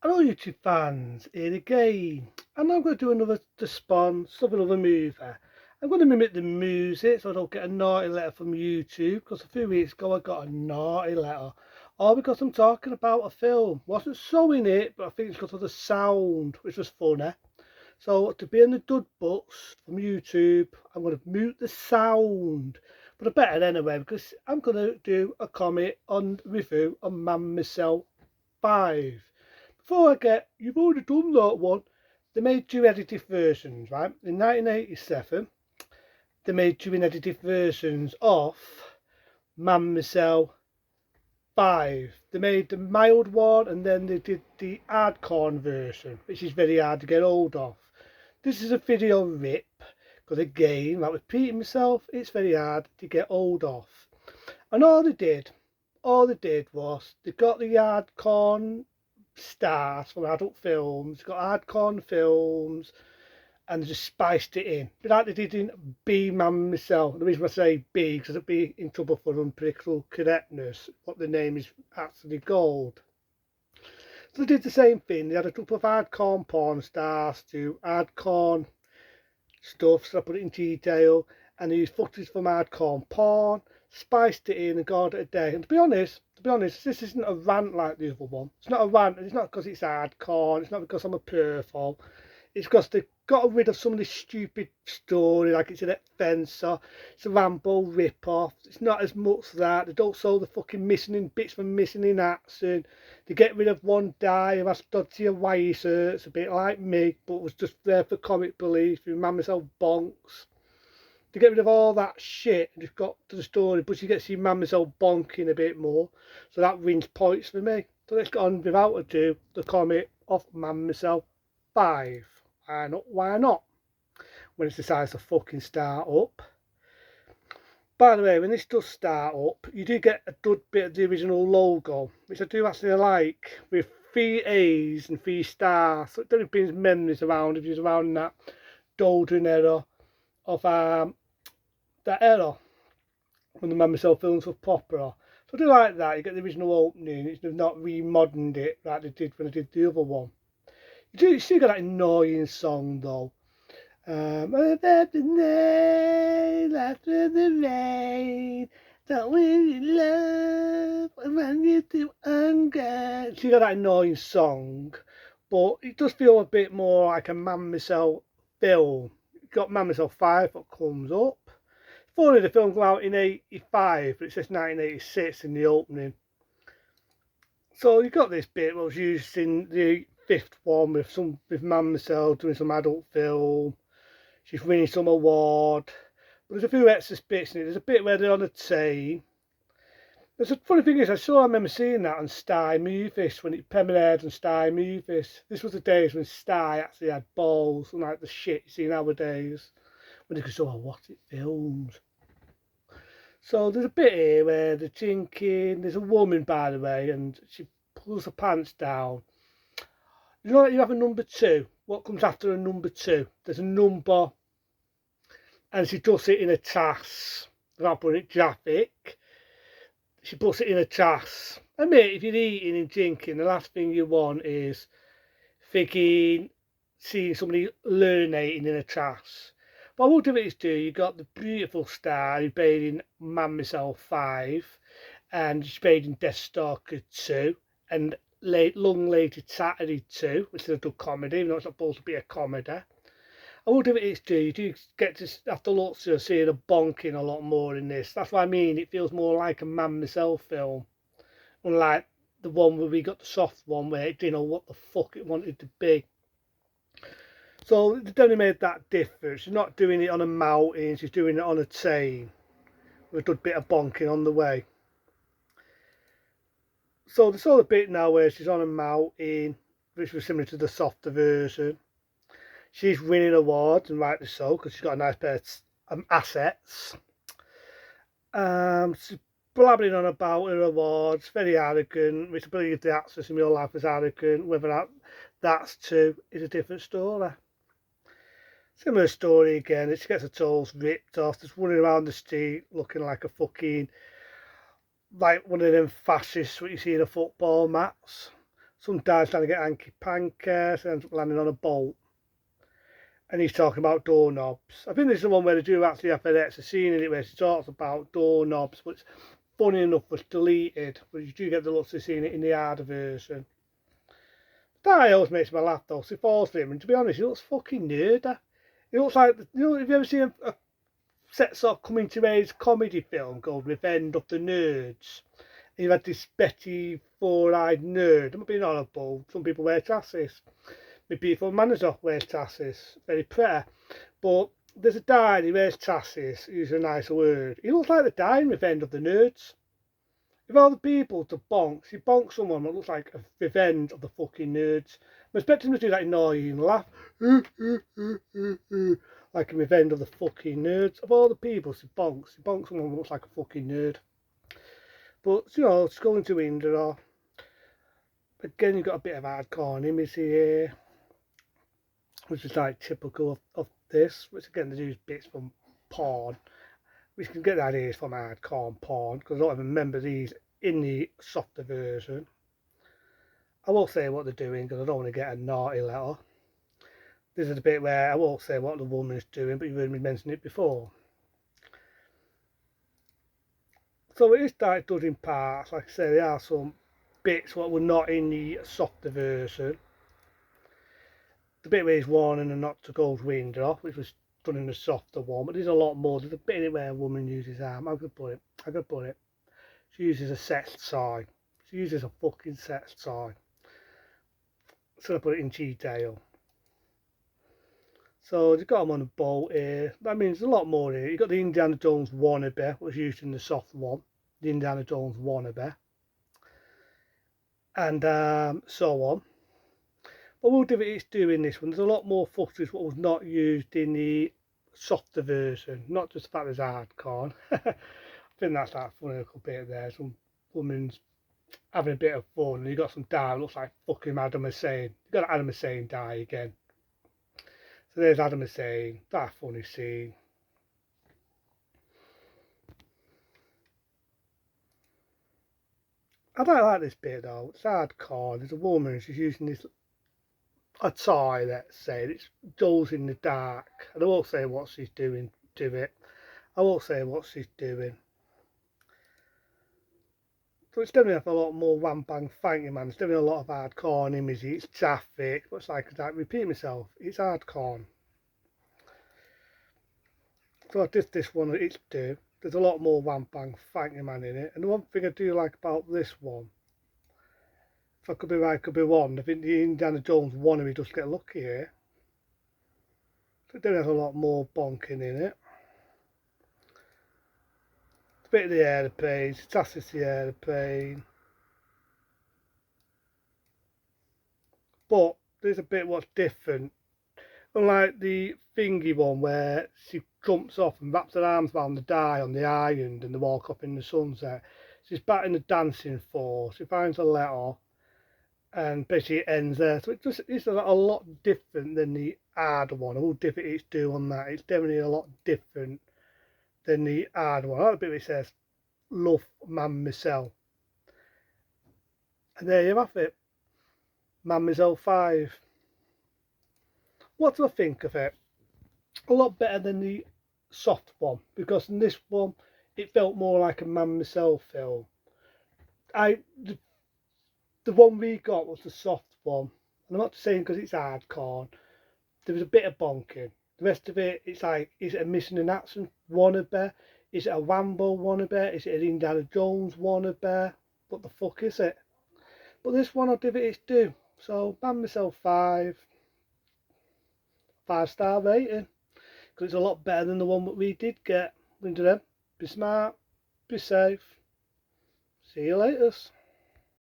Hello YouTube fans, here again, and I'm going to do another response of another movie. I'm going to mimic the music so I don't get a naughty letter from YouTube, because a few weeks ago I got a naughty letter, all because I'm talking about a film. Wasn't so in it, but I think it's because of the sound, which was funny. So to be in the dud books from YouTube, I'm going to mute the sound, but I better anyway, because I'm going to do a comment on review on Man Myself 5. Before I get, you've already done that one. They made two edited versions, right? In 1987, they made two edited versions of Man Myself 5. They made the mild one and then they did the hardcore version, which is very hard to get hold of. This is a video rip, because again, like repeating myself, it's very hard to get hold of. And all they did was they got the hardcore stars from adult films, got hardcore films, and they just spiced it in. But like they did in B Man Myself. The reason I say B, because it'd be in trouble for unpolitical correctness, what the name is actually called. So they did the same thing. They had a couple of hardcore porn stars to hardcore stuff, so I put it in detail, and they used footage from hardcore porn, spiced it in and called it a day. And to be honest, this isn't a rant like the other one. It's not a rant, and it's not because it's hardcore, it's not because I'm a perfal. It's because they got rid of some of this stupid story, like it's an Fencer, it's a Rambo rip-off. It's not as much that. They don't show the fucking missing in bits from missing in action. They get rid of one guy who has dodgy white shirts, a bit like me, but was just there for comic relief, who man myself bonks. They get rid of all that shit and just got to the story, but you get to see man myself bonking a bit more, so that wins points for me. So let's get on without ado, the comic of Man Myself 5. Why not? Why not? When it decides to fucking start up. By the way, when this does start up, you do get a good bit of the original logo, which I do actually like, with 3 A's and 3 stars. So it really brings memories around if you're around that golden era of that era when the Man Myself films were popular. So I do like that. You get the original opening, it's not remoderned it like they did when I did the other one. You still got that annoying song though. About the night after the rain, don't we love when you do Uncut. So you got that annoying song, but it does feel a bit more like a Man Myself film. You got Man Myself 5 that comes up. Funny, the film came out in 85, but it says 1986 in the opening. So you got this bit that was used in the fifth one with Man Myself doing some adult film. She's winning some award. But there's a few extra bits in it. There's a bit where they're on a train. There's a funny thing is, I remember seeing that on Sky Movies when it premiered on Sky Movies. This was the days when Sky actually had balls, unlike the shit you see nowadays, when they could show what it films. So there's a bit here where they're drinking. There's a woman, by the way, and she pulls her pants down. You know, you have a number two. What comes after a number two? There's a number, and she does it in a tass. Without putting it graphic, she puts it in a tass. I mean, if you're eating and drinking, the last thing you want is thinking, seeing somebody urinating in a tass. But what of it is do, you got the beautiful star who played in Man Myself 5, and she played in Death Stalker 2, and Long Late Saturday 2, which is a good comedy, even though it's not supposed to be a comedy. And what of it is do, you do get to have to look to see the bonking a lot more in this. That's what I mean, it feels more like a Man Myself film, unlike the one where we got the soft one where it didn't know what the fuck it wanted to be. So they've only made that difference. She's not doing it on a mountain, she's doing it on a train with a good bit of bonking on the way. So there's all a bit now where she's on a mountain, which was similar to the softer version. She's winning awards, and rightly so, because she's got a nice pair of assets. She's blabbering on about her awards, very arrogant, which I believe the actress in real life is arrogant. Whether that's true is a different story. Similar story again, she gets her toes ripped off, just running around the street looking like a fucking, like one of them fascists what you see in a football match. some guy's trying to get hanky panky, so ends up landing on a boat. And he's talking about doorknobs. I think this is the one where they do actually have an extra scene in it where she talks about doorknobs, but it's funny enough was deleted, but you do get the looks of seeing it in the harder version. That always makes me laugh though, so he falls for him, and to be honest, he looks fucking nerdy. He looks like, you know, have you ever seen a set sort of coming to age comedy film called Revenge of the Nerds? And you had this Betty four-eyed nerd. I'm not being horrible, some people wear glasses. My beautiful manager wears glasses, very pretty. But there's a guy, he wears glasses, use a nicer word. He looks like the guy in Revenge of the Nerds. If all the people to bonks, he bonks someone that looks like a Revenge of the fucking Nerds. I'm expecting him to do that annoying laugh. Like a Revenge of the fucking Nerds. Of all the people, he bonks someone that looks like a fucking nerd. But, you know, it's going to Indra. Again, you've got a bit of hardcore image here, which is like typical of this, which again they use bits from porn, which can get the ideas from hardcore porn, because I don't even remember these in the softer version. I won't say what they're doing because I don't want to get a naughty letter. This is the bit where I won't say what the woman is doing, but you've heard me mention it before. So it is like done in parts. Like I say, there are some bits what were not in the softer version. The bit where he's warning her not to go wind off, which was done in the softer one, but there's a lot more. There's a bit in it where a woman uses arm. I could put it. She uses a sex toy. She uses a fucking sex toy. So I put it in detail. So you've got him on a boat here. That means there's a lot more here. You've got the Indiana Jones wannabe, which was used in the soft one. The Indiana Jones wannabe. And so on. But we'll give it its due in this one. There's a lot more footage what was not used in the softer version. Not just the fact there's hardcore. I think that's that funny little bit there. Some woman's having a bit of fun, and you got some guy looks like fucking Adam Hussein. You got Adam Hussein die again. So there's Adam Hussein. That funny scene. I don't like this bit though. It's hardcore. There's a woman. She's using this a tie, let's say. It's goes in the dark. And I won't say what she's doing to it. I won't say what she's doing. So it's definitely a lot more wham bang thank you man. It's definitely a lot of hardcore images. It's traffic, but it's like I repeat myself, it's hardcore. So I did this one, it's due. There's a lot more wham bang thank you man in it. And the one thing I do like about this one, if I could be right, could be wrong, I think the Indiana Jones wannabe does get lucky here. So it definitely has a lot more bonking in it. It's a bit of the aeroplane, it's classic the aeroplane. But there's a bit what's different. Unlike the thingy one where she jumps off and wraps her arms around the die on the island and they walk up in the sunset. She's back in the dancing force. She finds a letter and basically it ends there. So it's a lot different than the harder one. I will give it its due on that. It's definitely a lot different than the harder one. I like the bit where it says, love Mademoiselle. And there you have it. Mademoiselle 5. What do I think of it? A lot better than the soft one, because in this one it felt more like a Mademoiselle film. The one we got was the soft one, and I'm not saying because it's hardcore. There was a bit of bonking. The rest of it, it's like, is it a Missing in Action wannabe? Is it a Rambo wannabe? Is it an Indiana Jones wannabe? What the fuck is it? But this one I'll give it its due. So Mademoiselle 5. 5-star rating, because it's a lot better than the one that we did get. Into them, be smart, be safe, see you later.